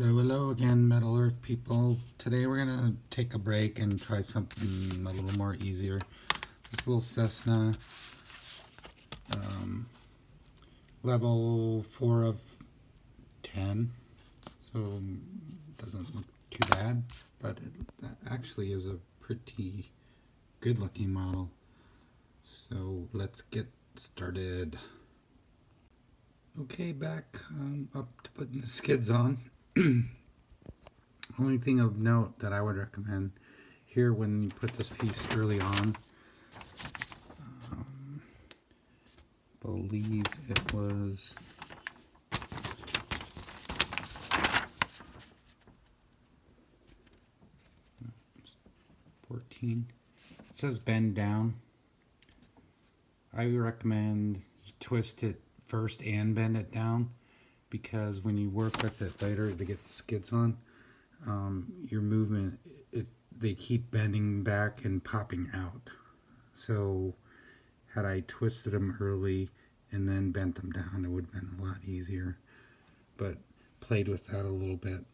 Hello, hello again, Metal Earth people. Today we're gonna take a break and try something a little more easier. This little Cessna, level 4 of 10, so doesn't look too bad, but it actually is a pretty good looking model. So let's get started. Okay, back up to putting the skids on. Only thing of note that I would recommend here when you put this piece early on, believe it was $14. It says bend down. I would recommend you twist it first and bend it down, because when you work with it later to get the skids on, your movement, they keep bending back and popping out. So had I twisted them early and then bent them down, it would have been a lot easier, but played with that a little bit.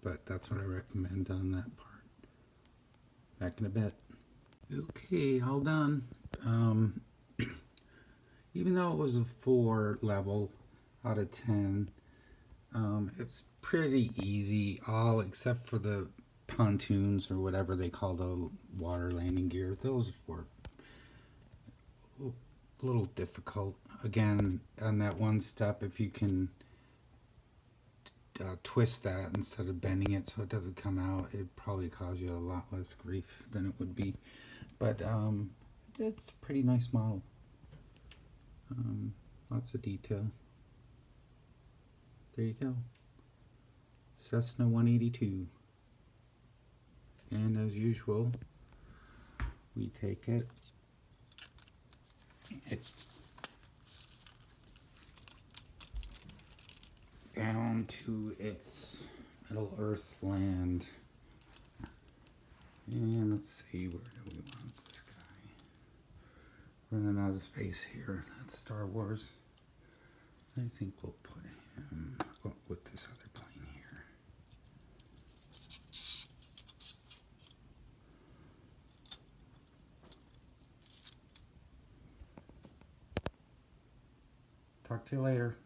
But that's what I recommend on that part. Back in a bit. Okay, all done. Even though it was a 4 level out of 10, it's pretty easy, all except for the pontoons or whatever they call the water landing gear. Those were a little difficult. Again, on that one step, if you can twist that instead of bending it so it doesn't come out, it'd probably cause you a lot less grief than it would be. But it's a pretty nice model. Lots of detail. There you go. Cessna 182. And as usual, we take it down to its Middle Earth land. And let's see, where do we want this guy? Running out of space here. That's Star Wars. I think we'll put him with this other plane here. Talk to you later.